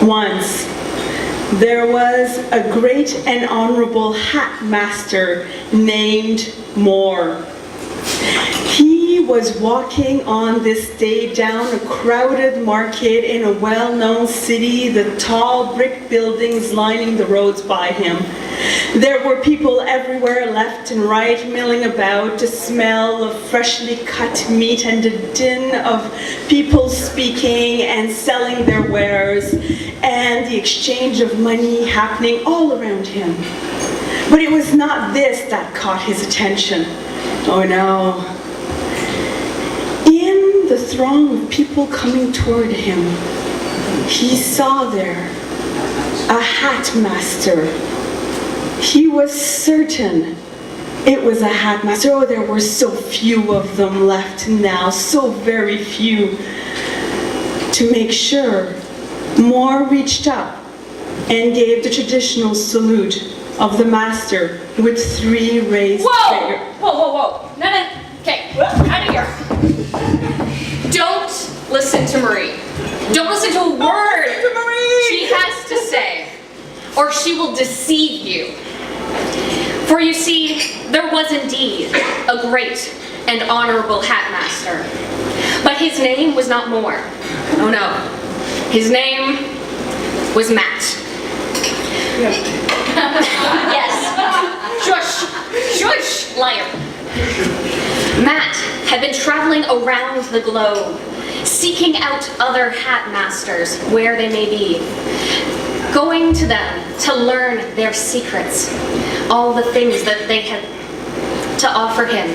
Once, there was a great and honorable hat master named Moore. He was walking on this day down a crowded market in a well-known city, the tall brick buildings lining the roads by him. There were people everywhere, left and right, milling about, the smell of freshly cut meat and the din of people speaking and selling their wares, and the exchange of money happening all around him. But it was not this that caught his attention. Oh no. In the throng of people coming toward him, he saw there a hat master. He was certain it was a hat master. Oh, there were so few of them left now, so very few. To make sure, Moore reached up and gave the traditional salute of the master with 3 raised fingers. Whoa. No. Okay, out of here. Don't listen to Marie. Don't listen to a word she has to say, or she will deceive you. For you see, there was indeed a great and honorable hat master. But his name was not Moore. Oh no. His name was Matt. Yes. Shush, liar. Matt had been traveling around the globe, seeking out other hat masters where they may be, going to them to learn their secrets, all the things that they had to offer him,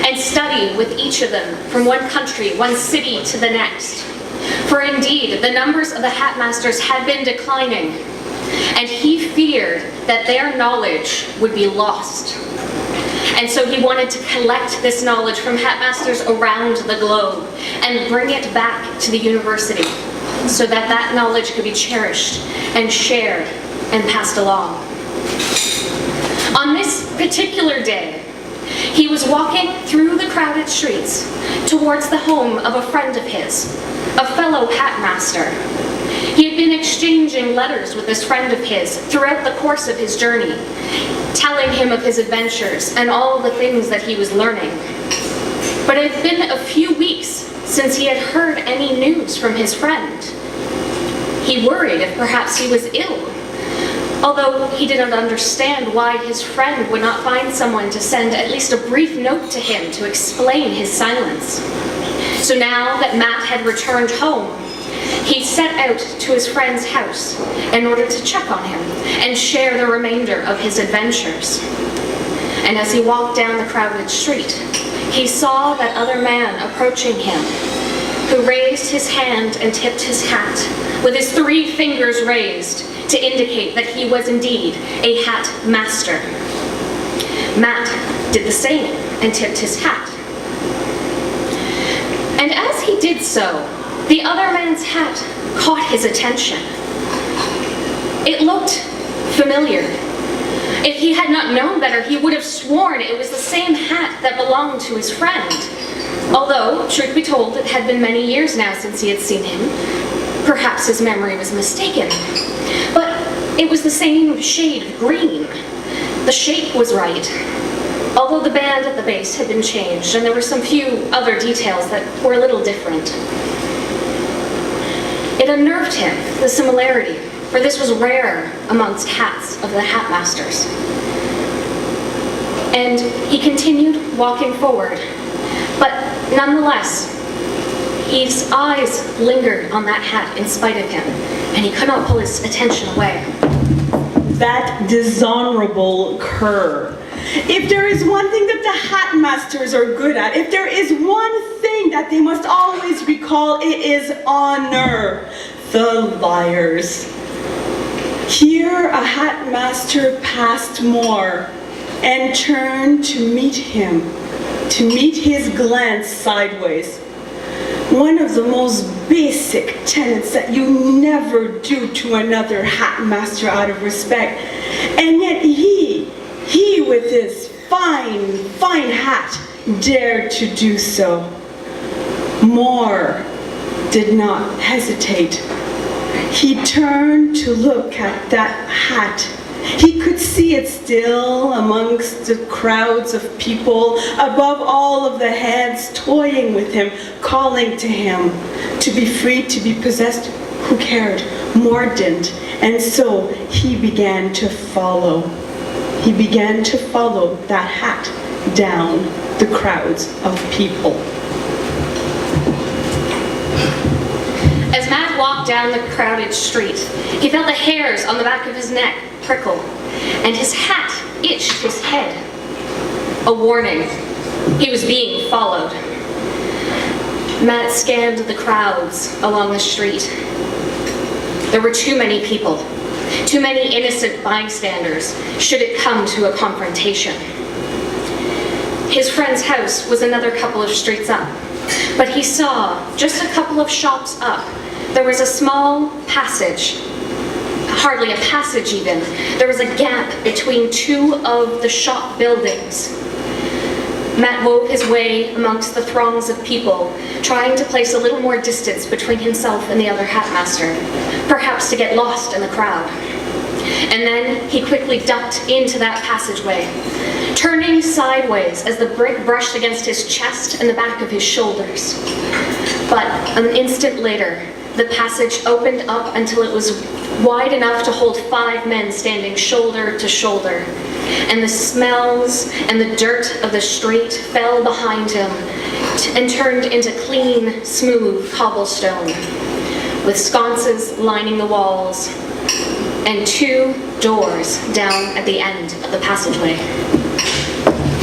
and study with each of them from one country, one city to the next. For indeed, the numbers of the hat masters had been declining, and he feared that their knowledge would be lost. And so he wanted to collect this knowledge from hat masters around the globe and bring it back to the university so that that knowledge could be cherished and shared and passed along. On this particular day, he was walking through the crowded streets towards the home of a friend of his, a fellow hat master. He had been exchanging letters with this friend of his throughout the course of his journey, telling him of his adventures and all the things that he was learning. But it had been a few weeks since he had heard any news from his friend. He worried if perhaps he was ill, although he didn't understand why his friend would not find someone to send at least a brief note to him to explain his silence. So now that Matt had returned home, he set out to his friend's house in order to check on him and share the remainder of his adventures. And as he walked down the crowded street, he saw that other man approaching him, who raised his hand and tipped his hat with his 3 fingers raised to indicate that he was indeed a hat master. Matt did the same and tipped his hat. And as he did so, the other man's hat caught his attention. It looked familiar. If he had not known better, he would have sworn it was the same hat that belonged to his friend. Although, truth be told, it had been many years now since he had seen him. Perhaps his memory was mistaken. But it was the same shade of green. The shape was right, although the band at the base had been changed, and there were some few other details that were a little different. It unnerved him, the similarity, for this was rare amongst hats of the hat masters. And he continued walking forward, but nonetheless, his eyes lingered on that hat in spite of him, and he could not pull his attention away. That dishonorable cur. If there is one thing that the hat masters are good at, if there is one thing that they must always recall, it is honor. The liars. Here a hat master passed Moore and turned to meet him, to meet his glance sideways. One of the most basic tenets that you never do to another hat master out of respect. And yet he with his fine hat dared to do so. Moore did not hesitate. He turned to look at that hat. He could see it still amongst the crowds of people, above all of the heads, toying with him, calling to him to be free, to be possessed. Who cared? More didn't. And so he began to follow. He began to follow that hat down the crowds of people. As Matt walked down the crowded street, he felt the hairs on the back of his neck prickle, and his hat itched his head. A warning. He was being followed. Matt scanned the crowds along the street. There were too many people, too many innocent bystanders, should it come to a confrontation. His friend's house was another couple of streets up, but he saw, just a couple of shops up, there was a small passage, hardly a passage even. There was a gap between two of the shop buildings. Matt wove his way amongst the throngs of people, trying to place a little more distance between himself and the other hatmaster, perhaps to get lost in the crowd. And then he quickly ducked into that passageway, turning sideways as the brick brushed against his chest and the back of his shoulders. But an instant later, the passage opened up until it was wide enough to hold 5 men standing shoulder to shoulder. And the smells and the dirt of the street fell behind him and turned into clean, smooth cobblestone, with sconces lining the walls and 2 doors down at the end of the passageway.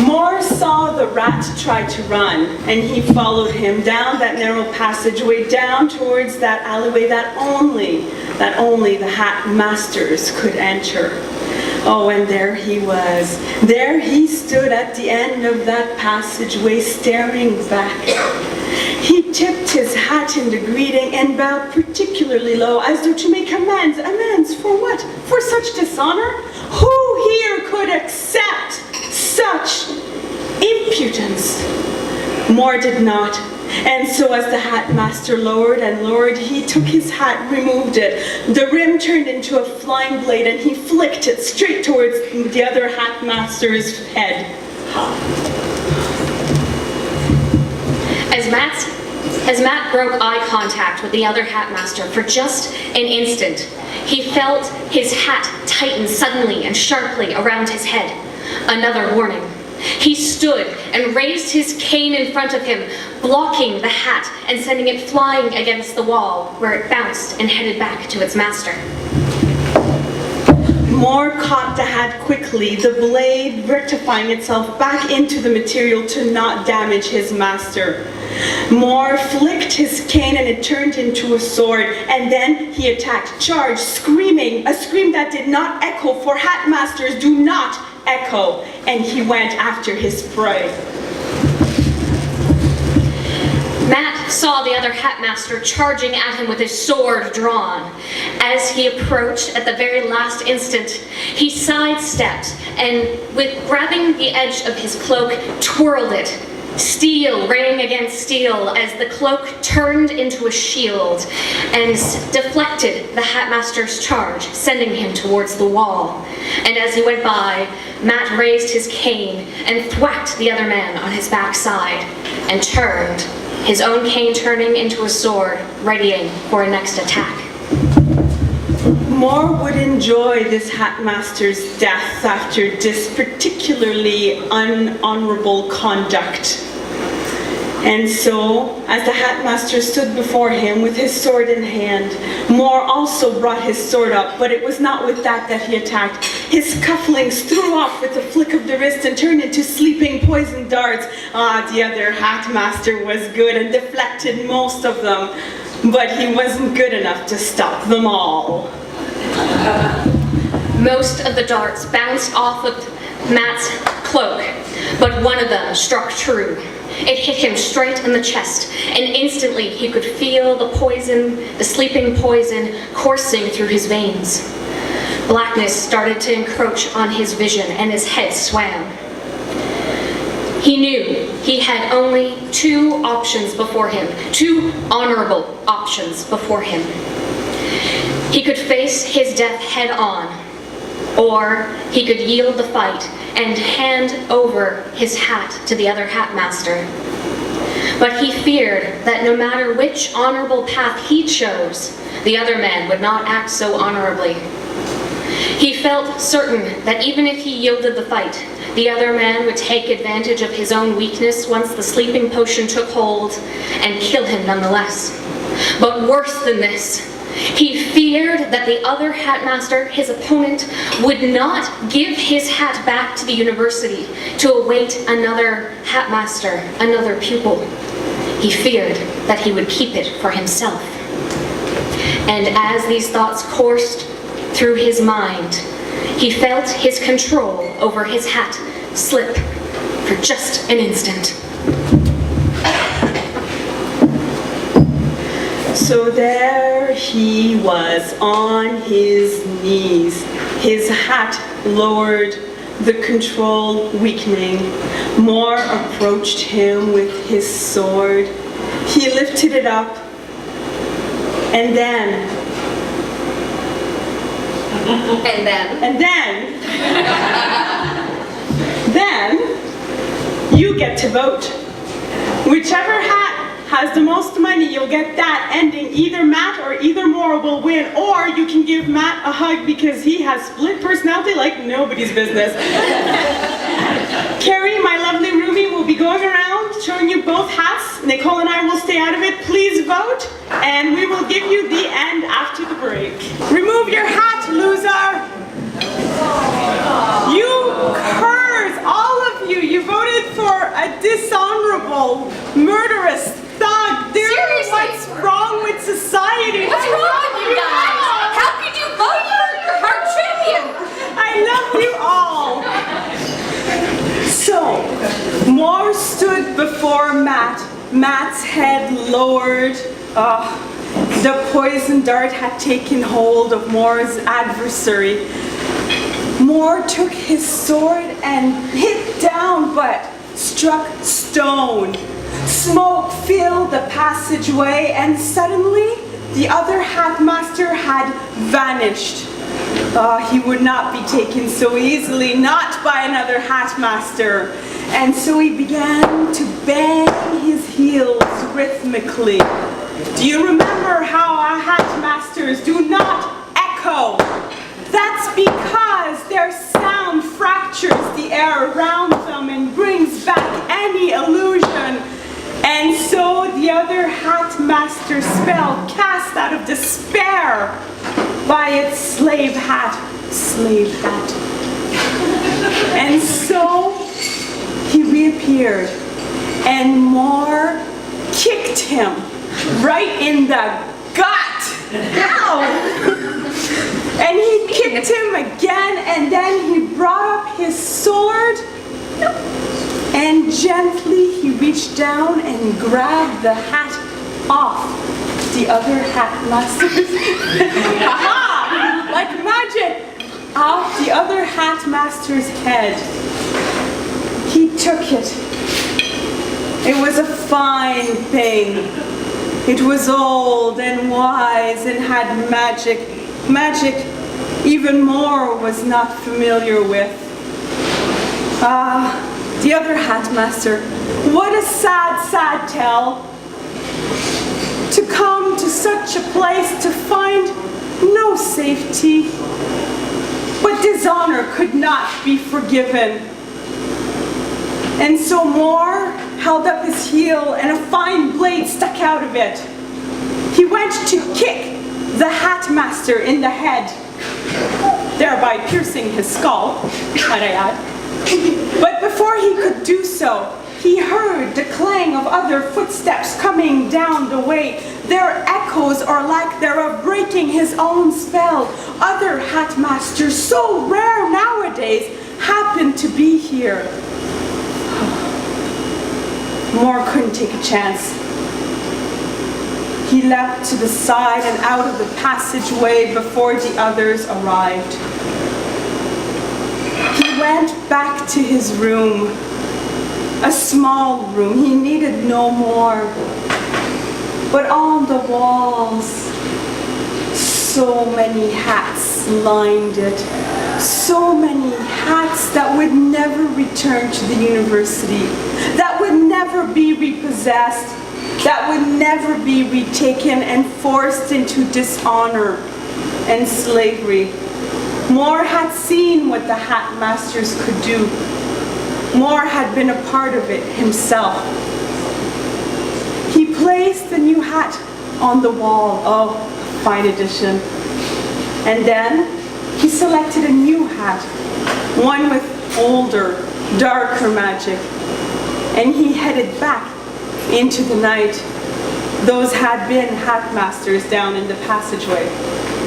Moore saw the rat try to run, and he followed him down that narrow passageway, down towards that alleyway that only the hat masters could enter. Oh, and there he was. There he stood at the end of that passageway, staring back. He tipped his hat in the greeting and bowed particularly low, as though to make amends. Amends for what? For such dishonor? Who here could accept such impudence? Moore did not. And so as the hat master lowered and lowered, he took his hat, removed it. The rim turned into a flying blade, and he flicked it straight towards the other hat master's head. As Matt broke eye contact with the other hat master for just an instant, he felt his hat tighten suddenly and sharply around his head. Another warning. He stood and raised his cane in front of him, blocking the hat and sending it flying against the wall, where it bounced and headed back to its master. Moore caught the hat quickly, the blade rectifying itself back into the material to not damage his master. Moore flicked his cane and it turned into a sword, and then he attacked, charged, screaming, a scream that did not echo, for hat masters do not echo, and he went after his prey. Matt saw the other hatmaster charging at him with his sword drawn. As he approached at the very last instant, he sidestepped and, with grabbing the edge of his cloak, twirled it. Steel rang against steel as the cloak turned into a shield and deflected the hatmaster's charge, sending him towards the wall. And as he went by, Matt raised his cane and thwacked the other man on his backside and turned, his own cane turning into a sword, readying for a next attack. Moore would enjoy this hatmaster's death after this particularly unhonorable conduct. And so, as the hatmaster stood before him with his sword in hand, Moore also brought his sword up, but it was not with that he attacked. His cufflinks threw off with a flick of the wrist and turned into sleeping poison darts. The other hatmaster was good and deflected most of them, but he wasn't good enough to stop them all. Most of the darts bounced off of Matt's cloak, but one of them struck true. It hit him straight in the chest, and instantly he could feel the poison, the sleeping poison, coursing through his veins. Blackness started to encroach on his vision, and his head swam. He knew he had only 2 options before him, 2 honorable options before him. He could face his death head on, or he could yield the fight and hand over his hat to the other hat master. But he feared that no matter which honorable path he chose, the other man would not act so honorably. He felt certain that even if he yielded the fight, the other man would take advantage of his own weakness once the sleeping potion took hold and kill him nonetheless. But worse than this, he feared that the other hatmaster, his opponent, would not give his hat back to the university to await another hatmaster, another pupil. He feared that he would keep it for himself. And as these thoughts coursed through his mind, he felt his control over his hat slip for just an instant. So there he was on his knees, his hat lowered, the control weakening. Moore approached him with his sword. He lifted it up, and then, you get to vote. Whichever hat has the most money, you'll get that ending. Either Matt or either Moore will win, or you can give Matt a hug because he has split personality like nobody's business. Carrie, my lovely roomie, will be going around showing you both hats. Nicole and I will stay out of it. Please vote, and we will give you the end after the break. Remove your hat, loser! You curs, all of you, you voted for a dishonorable, murderous thug. There's what's wrong with society. What's wrong with you guys? How could you vote for your heart champion? I love you all. So, Moore stood before Matt. Matt's head lowered. The poison dart had taken hold of Moore's adversary. Moore took his sword and hit down, but struck stone. Smoke filled the passageway, and suddenly the other hatmaster had vanished. He would not be taken so easily, not by another hatmaster. And so he began to bang his heels rhythmically. Do you remember how our hatmasters do not echo? That's because their sound fractures the air around them and brings back any illusion. And so the other hatmaster spell cast out of despair by its slave hat. And so he reappeared, and Moore kicked him right in the gut. Ow! And he kicked him again, and then he brought up his sword, and gently he reached down and grabbed the hat off the other hatmaster's like magic, off the other hatmaster's head. He took it. It was a fine thing. It was old and wise and had magic. Magic even Moore was not familiar with. The other hatmaster. What a sad, sad tale. To come to such a place to find no safety. But dishonor could not be forgiven. And so Moore held up his heel, and a fine blade stuck out of it. He went to kick the hatmaster in the head, thereby piercing his skull, might I add. But before he could do so, he heard the clang of other footsteps coming down the way. Their echoes are like they're breaking his own spell. Other hatmasters, so rare nowadays, happen to be here. Moore couldn't take a chance. He leapt to the side and out of the passageway before the others arrived. He went back to his room, a small room. He needed no more. But on the walls, So many hats lined it. So many hats that would never return to the university, that would never be repossessed, that would never be retaken and forced into dishonor and slavery. Moore had seen what the hat masters could do. Moore had been a part of it himself. He placed the new hat on the wall. Oh, fine addition. And then he selected a new hat, one with older, darker magic. And he headed back into the night. Those had been hat masters down in the passageway,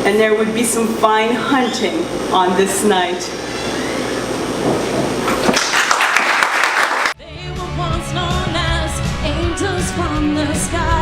and there would be some fine hunting on this night. They were once known as angels from the sky.